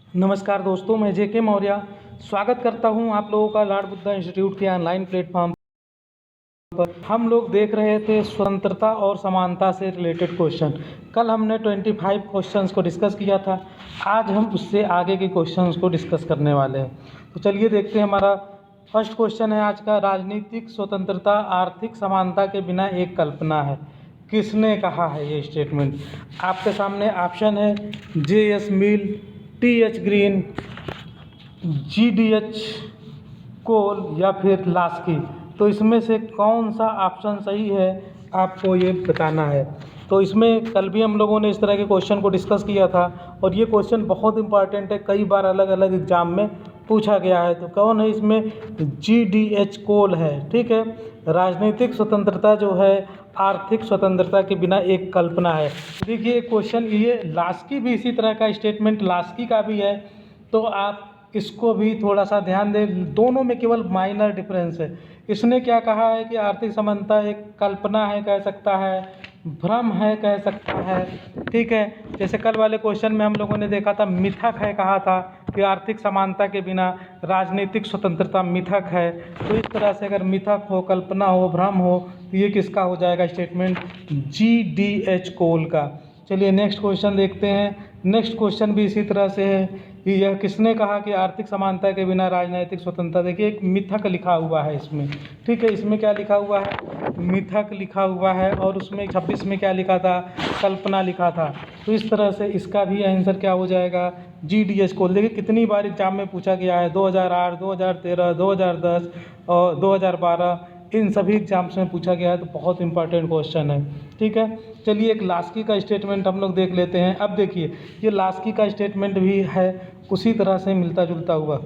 नमस्कार दोस्तों, मैं जेके मौर्य स्वागत करता हूं आप लोगों का लॉर्ड बुद्धा इंस्टीट्यूट के ऑनलाइन प्लेटफॉर्म पर। हम लोग देख रहे थे स्वतंत्रता और समानता से रिलेटेड क्वेश्चन। कल हमने 25 क्वेश्चंस को डिस्कस किया था। आज हम उससे आगे के क्वेश्चंस को डिस्कस करने वाले हैं। तो चलिए देखते हैं। हमारा फर्स्ट क्वेश्चन है आज का, राजनीतिक स्वतंत्रता आर्थिक समानता के बिना एक कल्पना है। किसने कहा है ये स्टेटमेंट? आपके सामने ऑप्शन है J.S. मिल, T.H. Green, G.D.H. कोल या फिर लास्की। तो इसमें से कौन सा ऑप्शन सही है आपको ये बताना है। तो इसमें कल भी हम लोगों ने इस तरह के क्वेश्चन को डिस्कस किया था और ये क्वेश्चन बहुत इंपॉर्टेंट है, कई बार अलग अलग एग्जाम में पूछा गया है। तो कौन है इसमें? G.D.H. कोल है। ठीक है, राजनीतिक स्वतंत्रता जो है आर्थिक स्वतंत्रता के बिना एक कल्पना है। देखिए क्वेश्चन, ये लास्की भी इसी तरह का स्टेटमेंट लास्की का भी है, तो आप इसको भी थोड़ा सा ध्यान दें। दोनों में केवल माइनर डिफरेंस है। इसने क्या कहा है कि आर्थिक समानता एक कल्पना है, कह सकता है, भ्रम है, कह सकता है। ठीक है, जैसे कल वाले क्वेश्चन में हम लोगों ने देखा था मिथक है, कहा था कि आर्थिक समानता के बिना राजनीतिक स्वतंत्रता मिथक है। तो इस तरह से अगर मिथक हो, कल्पना हो, भ्रम हो, तो ये किसका हो जाएगा स्टेटमेंट? G.D.H. कोल का। चलिए नेक्स्ट क्वेश्चन देखते हैं। नेक्स्ट क्वेश्चन भी इसी तरह से है कि यह किसने कहा कि आर्थिक समानता के बिना राजनीतिक स्वतंत्रता। देखिए एक मिथक लिखा हुआ है इसमें। ठीक है, इसमें क्या लिखा हुआ है? मिथक लिखा हुआ है और उसमें 26 में क्या लिखा था? कल्पना लिखा था। तो इस तरह से इसका भी आंसर क्या हो जाएगा? G.D.H. कोल। देखिए कितनी बार एग्जाम में पूछा गया है, 2008, 2013, 2010 और 2012, इन सभी एग्जाम्स में पूछा गया है। तो बहुत इंपॉर्टेंट क्वेश्चन है। ठीक है, चलिए एक लास्की का स्टेटमेंट हम लोग देख लेते हैं। अब देखिए ये लास्की का स्टेटमेंट भी है उसी तरह से मिलता जुलता हुआ।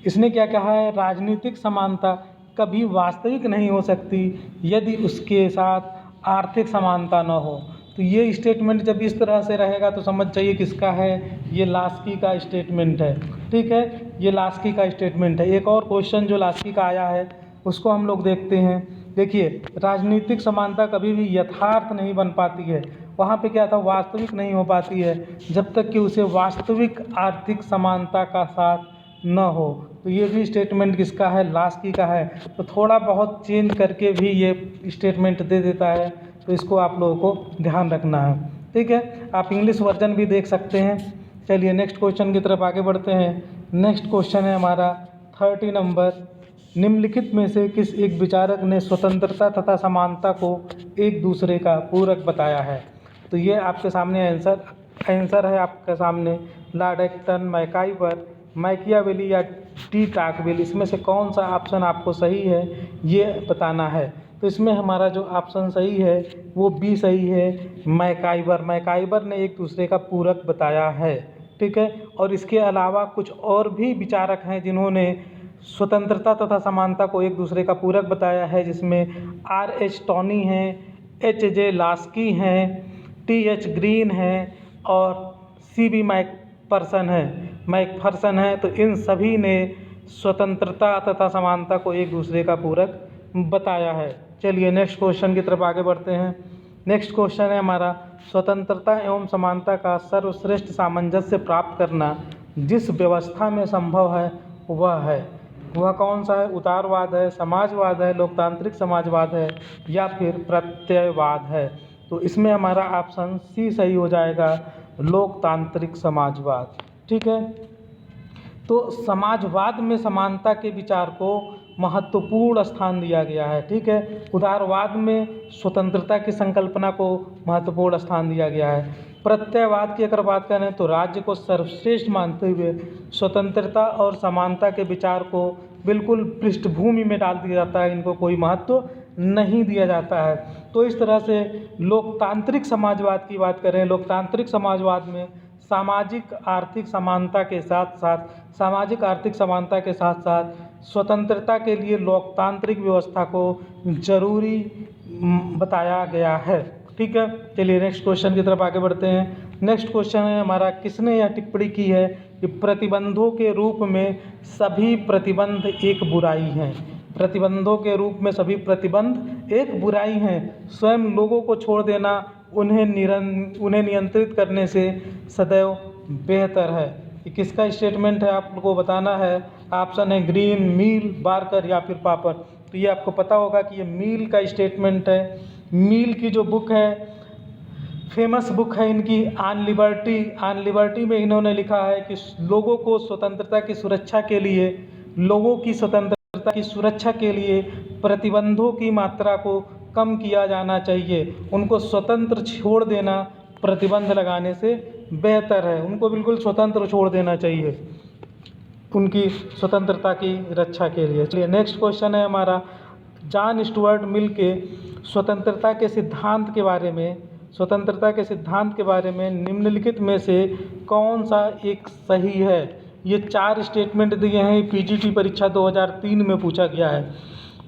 इसने क्या कहा है? राजनीतिक समानता कभी वास्तविक नहीं हो सकती यदि उसके साथ आर्थिक समानता न हो। तो ये स्टेटमेंट जब इस तरह से रहेगा तो समझ जाइए किसका है? ये लास्की का स्टेटमेंट है। ठीक है, ये लास्की का स्टेटमेंट है। एक और क्वेश्चन जो लास्की का आया है उसको हम लोग देखते हैं। देखिए राजनीतिक समानता कभी भी यथार्थ नहीं बन पाती है। वहाँ पे क्या था? वास्तविक नहीं हो पाती है जब तक कि उसे वास्तविक आर्थिक समानता का साथ न हो। तो ये भी स्टेटमेंट किसका है? लास्की का है। तो थोड़ा बहुत चेंज करके भी ये स्टेटमेंट दे देता है, तो इसको आप लोगों को ध्यान रखना है। ठीक है, आप इंग्लिश वर्जन भी देख सकते हैं। चलिए नेक्स्ट क्वेश्चन की तरफ आगे बढ़ते हैं। नेक्स्ट क्वेश्चन है हमारा 30 नंबर। निम्नलिखित में से किस एक विचारक ने स्वतंत्रता तथा समानता को एक दूसरे का पूरक बताया है? तो ये आपके सामने आंसर है आपके सामने। लॉर्ड एक्टन, मैकाइवर, मैकियावेली या टी टाकविल। इसमें से कौन सा ऑप्शन आपको सही है ये बताना है। तो इसमें हमारा जो ऑप्शन सही है वो बी सही है, मैकाइवर। मैकाइवर ने एक दूसरे का पूरक बताया है। ठीक है, और इसके अलावा कुछ और भी विचारक हैं जिन्होंने स्वतंत्रता तथा समानता को एक दूसरे का पूरक बताया है, जिसमें R.H. टॉनी हैं, H.J. लास्की हैं, T.H. ग्रीन हैं और C.B. मैकफरसन है। तो इन सभी ने स्वतंत्रता तथा समानता को एक दूसरे का पूरक बताया है। चलिए नेक्स्ट क्वेश्चन की तरफ आगे बढ़ते हैं। नेक्स्ट क्वेश्चन है हमारा, स्वतंत्रता एवं समानता का सर्वश्रेष्ठ सामंजस्य प्राप्त करना जिस व्यवस्था में संभव है वह कौन सा है? उदारवाद है, समाजवाद है, लोकतांत्रिक समाजवाद है या फिर प्रत्ययवाद है? तो इसमें हमारा ऑप्शन सी सही हो जाएगा, लोकतांत्रिक समाजवाद। ठीक है, तो समाजवाद में समानता के विचार को महत्वपूर्ण स्थान दिया गया है। ठीक है, उदारवाद में स्वतंत्रता की संकल्पना को महत्वपूर्ण स्थान दिया गया है। प्रत्ययवाद की अगर बात करें तो राज्य को सर्वश्रेष्ठ मानते हुए स्वतंत्रता और समानता के विचार को बिल्कुल पृष्ठभूमि में डाल दिया जाता है, इनको कोई महत्व नहीं दिया जाता है। तो इस तरह से लोकतांत्रिक समाजवाद की बात करें, लोकतांत्रिक समाजवाद में सामाजिक आर्थिक समानता के साथ साथ स्वतंत्रता के लिए लोकतांत्रिक व्यवस्था को जरूरी बताया गया है। ठीक है, चलिए नेक्स्ट क्वेश्चन की तरफ आगे बढ़ते हैं। नेक्स्ट क्वेश्चन है हमारा, किसने यह टिप्पणी की है कि प्रतिबंधों के रूप में सभी प्रतिबंध एक बुराई हैं? प्रतिबंधों के रूप में सभी प्रतिबंध एक बुराई हैं। स्वयं लोगों को छोड़ देना उन्हें नियंत्रित करने से सदैव बेहतर है। ये किसका स्टेटमेंट है आपको बताना है। ऑप्शन है ग्रीन, मील, बार्कर या फिर पापर। तो ये आपको पता होगा कि ये मील का स्टेटमेंट है। मील की जो बुक है, फेमस बुक है इनकी ऑन लिबर्टी। ऑन लिबर्टी में इन्होंने लिखा है कि लोगों को स्वतंत्रता की सुरक्षा के लिए, लोगों की स्वतंत्रता की सुरक्षा के लिए प्रतिबंधों की मात्रा को कम किया जाना चाहिए। उनको स्वतंत्र छोड़ देना प्रतिबंध लगाने से बेहतर है। उनको बिल्कुल स्वतंत्र छोड़ देना चाहिए उनकी स्वतंत्रता की रक्षा के लिए। चलिए नेक्स्ट क्वेश्चन है हमारा, जॉन स्टुअर्ट मिल के स्वतंत्रता के सिद्धांत के बारे में, स्वतंत्रता के सिद्धांत के बारे में निम्नलिखित में से कौन सा एक सही है। ये 4 स्टेटमेंट दिए हैं, पीजीटी परीक्षा 2003 में पूछा गया है।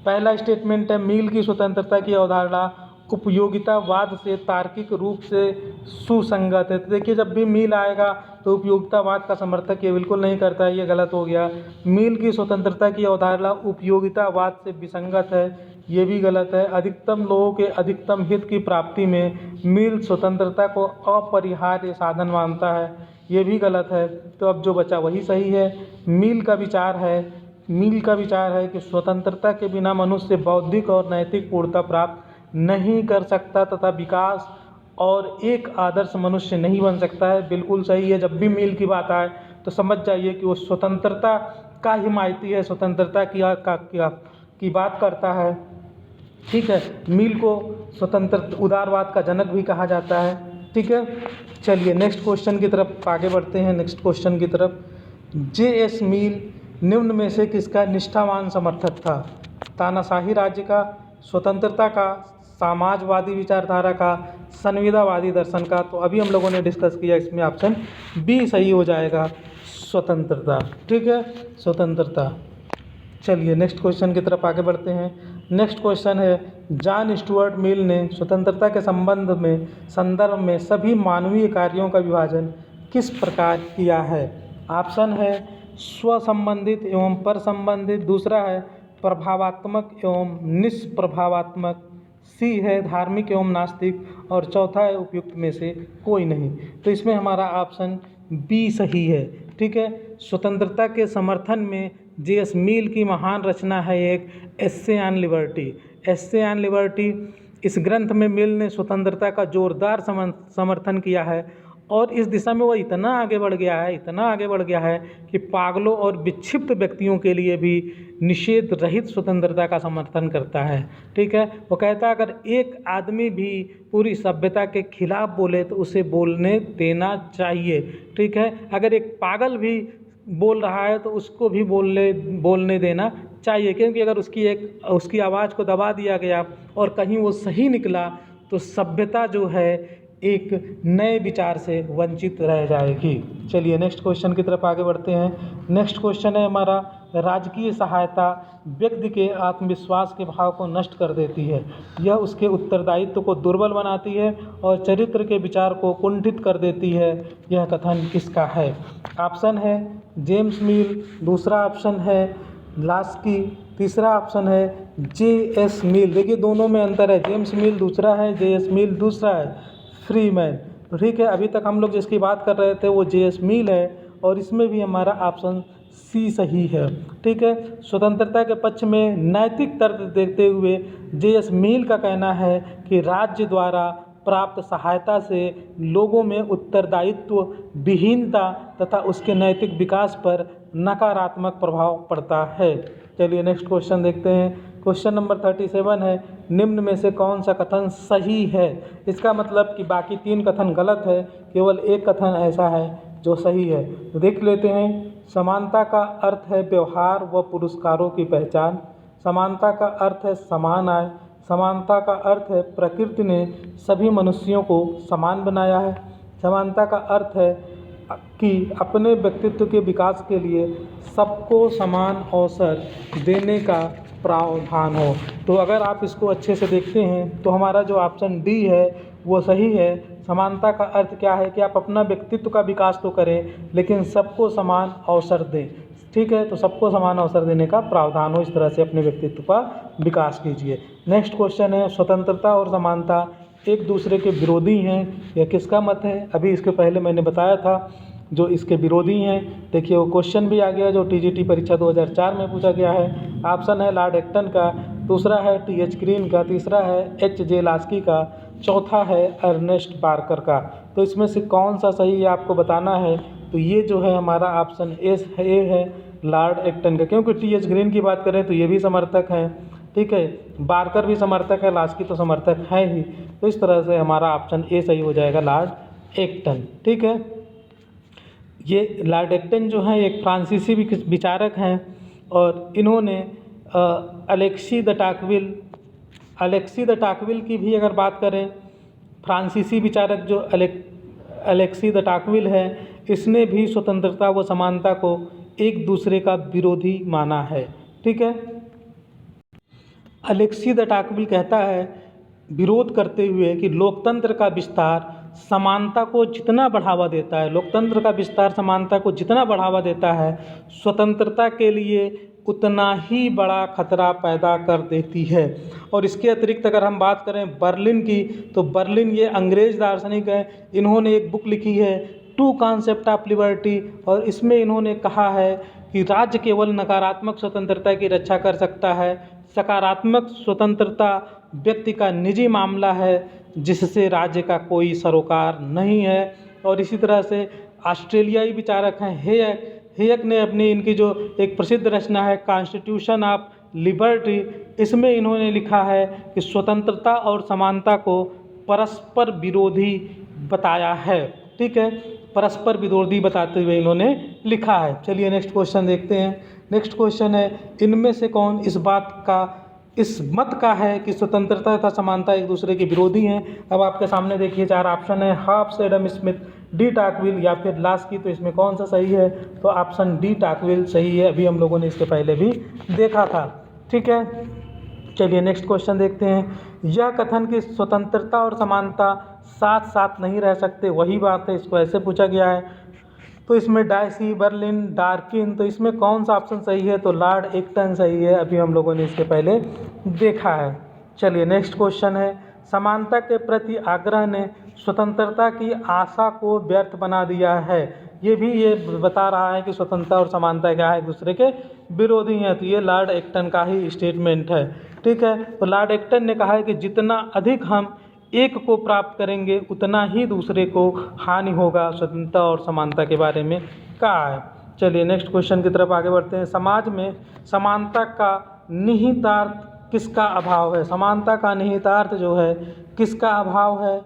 पहला स्टेटमेंट है, मील की स्वतंत्रता की अवधारणा उपयोगितावाद से तार्किक रूप से सुसंगत है। तो देखिए, जब भी मील आएगा तो उपयोगितावाद का समर्थक ये बिल्कुल नहीं करता है, ये गलत हो गया। मील की स्वतंत्रता की अवधारणा उपयोगितावाद से विसंगत है, ये भी गलत है। अधिकतम लोगों के अधिकतम हित की प्राप्ति में मील स्वतंत्रता को अपरिहार्य साधन मानता है, ये भी गलत है। तो अब जो बचा वही सही है। मील का विचार है कि स्वतंत्रता के बिना मनुष्य बौद्धिक और नैतिक पूर्णता प्राप्त नहीं कर सकता तथा विकास और एक आदर्श मनुष्य नहीं बन सकता है, बिल्कुल सही है। जब भी मील की बात आए तो समझ जाइए कि वो स्वतंत्रता का हिमायती है, स्वतंत्रता की बात करता है। ठीक है, मील को स्वतंत्र उदारवाद का जनक भी कहा जाता है। ठीक है, चलिए नेक्स्ट क्वेश्चन की तरफ आगे बढ़ते हैं। नेक्स्ट क्वेश्चन की तरफ, जे.एस. मील निम्न में से किसका निष्ठावान समर्थक था। तानाशाही राज्य का, स्वतंत्रता का, समाजवादी विचारधारा का, संविदावादी दर्शन का। तो अभी हम लोगों ने डिस्कस किया, इसमें ऑप्शन बी सही हो जाएगा, स्वतंत्रता। ठीक है, स्वतंत्रता। चलिए नेक्स्ट क्वेश्चन की तरफ आगे बढ़ते हैं। नेक्स्ट क्वेश्चन है, जॉन स्टुअर्ट मिल ने स्वतंत्रता के संदर्भ में सभी मानवीय कार्यों का विभाजन किस प्रकार किया है। ऑप्शन है स्व संबंधित एवं पर संबंधित, दूसरा है प्रभावात्मक एवं निष्प्रभावात्मक, सी है धार्मिक एवं नास्तिक, और चौथा है उपयुक्त में से कोई नहीं। तो इसमें हमारा ऑप्शन बी सही है। ठीक है, स्वतंत्रता के समर्थन में जे.एस. मील की महान रचना है एक essay on liberty. Essay on liberty, इस ग्रंथ में मिल ने स्वतंत्रता का जोरदार समर्थन किया है और इस दिशा में वो इतना आगे बढ़ गया है कि पागलों और विक्षिप्त व्यक्तियों के लिए भी निषेध रहित स्वतंत्रता का समर्थन करता है। ठीक है, वो कहता है अगर एक आदमी भी पूरी सभ्यता के खिलाफ बोले तो उसे बोलने देना चाहिए। ठीक है, अगर एक पागल भी बोल रहा है तो उसको भी बोलने देना चाहिए, क्योंकि अगर उसकी आवाज़ को दबा दिया गया और कहीं वो सही निकला तो सभ्यता जो है एक नए विचार से वंचित रह जाएगी। चलिए नेक्स्ट क्वेश्चन की तरफ आगे बढ़ते हैं। नेक्स्ट क्वेश्चन है हमारा, राजकीय सहायता व्यक्ति के आत्मविश्वास के भाव को नष्ट कर देती है, यह उसके उत्तरदायित्व को दुर्बल बनाती है और चरित्र के विचार को कुंठित कर देती है। यह कथन किसका है। ऑप्शन है जेम्स मील, दूसरा ऑप्शन है लास्की, तीसरा ऑप्शन है जे.एस. मील। देखिए दोनों में अंतर है, जेम्स मील दूसरा है, जे.एस. मील दूसरा है, फ्रीमैन। तो ठीक है, अभी तक हम लोग जिसकी बात कर रहे थे वो जे.एस. मील है और इसमें भी हमारा ऑप्शन सी सही है। ठीक है, स्वतंत्रता के पक्ष में नैतिक तर्क देते हुए जे.एस. मील का कहना है कि राज्य द्वारा प्राप्त सहायता से लोगों में उत्तरदायित्व विहीनता तथा उसके नैतिक विकास पर नकारात्मक प्रभाव पड़ता है। चलिए नेक्स्ट क्वेश्चन देखते हैं। क्वेश्चन नंबर 37 है, निम्न में से कौन सा कथन सही है। इसका मतलब कि बाकी 3 कथन गलत है, केवल एक कथन ऐसा है जो सही है। तो देख लेते हैं। समानता का अर्थ है व्यवहार व पुरस्कारों की पहचान। समानता का अर्थ है समान आय। समानता का अर्थ है प्रकृति ने सभी मनुष्यों को समान बनाया है। समानता का अर्थ है कि अपने व्यक्तित्व के विकास के लिए सबको समान अवसर देने का प्रावधान हो। तो अगर आप इसको अच्छे से देखते हैं तो हमारा जो ऑप्शन डी है वो सही है। समानता का अर्थ क्या है कि आप अपना व्यक्तित्व का विकास तो करें लेकिन सबको समान अवसर दें। ठीक है, तो सबको समान अवसर देने का प्रावधान हो, इस तरह से अपने व्यक्तित्व का विकास कीजिए। नेक्स्ट क्वेश्चन है, स्वतंत्रता और समानता एक दूसरे के विरोधी हैं, यह किसका मत है। अभी इसके पहले मैंने बताया था जो इसके विरोधी हैं। देखिए वो क्वेश्चन भी आ गया जो टीजीटी परीक्षा 2004 में पूछा गया है। ऑप्शन है लॉर्ड एक्टन का, दूसरा है टीएच ग्रीन का, तीसरा है एच.जे. लास्की का, चौथा है अर्नेस्ट बार्कर का। तो इसमें से कौन सा सही है आपको बताना है। तो ये जो है हमारा ऑप्शन ए है लॉर्ड एक्टन का, क्योंकि टीएच ग्रीन की बात करें तो ये भी समर्थक हैं, ठीक है, बार्कर भी समर्थक है, लास्की तो समर्थक है ही। तो इस तरह से हमारा ऑप्शन ए सही हो जाएगा लॉर्ड एक्टन, ठीक है। ये लॉर्ड एक्टन जो है एक फ्रांसीसी विचारक हैं और इन्होंने अलेक्सी द टाकविल की भी अगर बात करें, फ्रांसीसी विचारक जो अलेक्सी द टाकविल है, इसने भी स्वतंत्रता व समानता को एक दूसरे का विरोधी माना है, ठीक है। अलेक्सी द टाकविल कहता है विरोध करते हुए कि लोकतंत्र का विस्तार समानता को जितना बढ़ावा देता है, लोकतंत्र का विस्तार समानता को जितना बढ़ावा देता है, स्वतंत्रता के लिए उतना ही बड़ा खतरा पैदा कर देती है। और इसके अतिरिक्त अगर हम बात करें बर्लिन की, तो बर्लिन ये अंग्रेज दार्शनिक हैं, इन्होंने एक बुक लिखी है टू कॉन्सेप्ट ऑफ लिबर्टी, और इसमें इन्होंने कहा है कि राज्य केवल नकारात्मक स्वतंत्रता की रक्षा कर सकता है, सकारात्मक स्वतंत्रता व्यक्ति का निजी मामला है जिससे राज्य का कोई सरोकार नहीं है। और इसी तरह से ऑस्ट्रेलियाई विचारक हैं हेयक ने अपनी इनकी जो एक प्रसिद्ध रचना है कॉन्स्टिट्यूशन ऑफ लिबर्टी, इसमें इन्होंने लिखा है कि स्वतंत्रता और समानता को परस्पर विरोधी बताया है, ठीक है, परस्पर विरोधी बताते हुए इन्होंने लिखा है। चलिए नेक्स्ट क्वेश्चन देखते हैं। नेक्स्ट क्वेश्चन है इनमें से कौन इस मत का है कि स्वतंत्रता तथा समानता एक दूसरे के विरोधी हैं। अब आपके सामने देखिए 4 ऑप्शन है, हॉब्स, एडम स्मिथ, डी टाकविल या फिर लास्की। तो इसमें कौन सा सही है। तो ऑप्शन डी टाकविल सही है, अभी हम लोगों ने इसके पहले भी देखा था, ठीक है। चलिए नेक्स्ट क्वेश्चन देखते हैं। यह कथन कि स्वतंत्रता और समानता साथ साथ नहीं रह सकते वही बात है, इसको ऐसे पूछा गया है। तो इसमें डायसी, बर्लिन, डार्किन, तो इसमें कौन सा ऑप्शन सही है। तो लॉर्ड एक्टन सही है, अभी हम लोगों ने इसके पहले देखा है। चलिए नेक्स्ट क्वेश्चन है समानता के प्रति आग्रह ने स्वतंत्रता की आशा को व्यर्थ बना दिया है। ये बता रहा है कि स्वतंत्रता और समानता क्या है, एक दूसरे के विरोधी हैं। तो ये लॉर्ड एक्टन का ही स्टेटमेंट है, ठीक है। तो लॉर्ड एक्टन ने कहा है कि जितना अधिक हम एक को प्राप्त करेंगे उतना ही दूसरे को हानि होगा। स्वतंत्रता और समानता के बारे में कहा है। चलिए नेक्स्ट क्वेश्चन की तरफ आगे बढ़ते हैं। समाज में समानता का निहितार्थ किसका अभाव है। समानता का निहितार्थ जो है किसका अभाव है।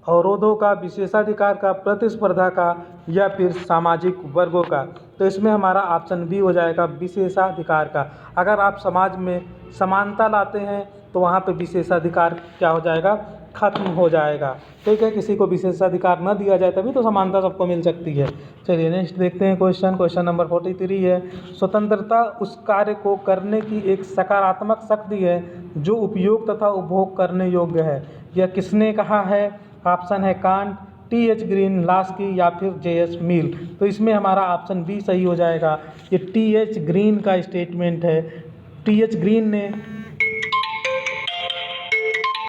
अवरोधों का, विशेषाधिकार का, प्रतिस्पर्धा का या फिर सामाजिक वर्गों का। तो इसमें हमारा ऑप्शन बी हो जाएगा विशेषाधिकार का। अगर आप समाज में समानता लाते हैं तो वहाँ पे विशेषाधिकार क्या हो जाएगा, खत्म हो जाएगा, ठीक है। किसी को विशेषाधिकार न दिया जाए तभी तो समानता सबको मिल सकती है। चलिए नेक्स्ट देखते हैं क्वेश्चन नंबर 43 है। स्वतंत्रता उस कार्य को करने की एक सकारात्मक शक्ति है जो उपयोग तथा उपभोग करने योग्य है। यह किसने कहा है। ऑप्शन है कांट, टीएच ग्रीन, लास्की या फिर जेएस मिल। तो इसमें हमारा ऑप्शन बी सही हो जाएगा। ये टीएच ग्रीन का स्टेटमेंट है। टीएच ग्रीन ने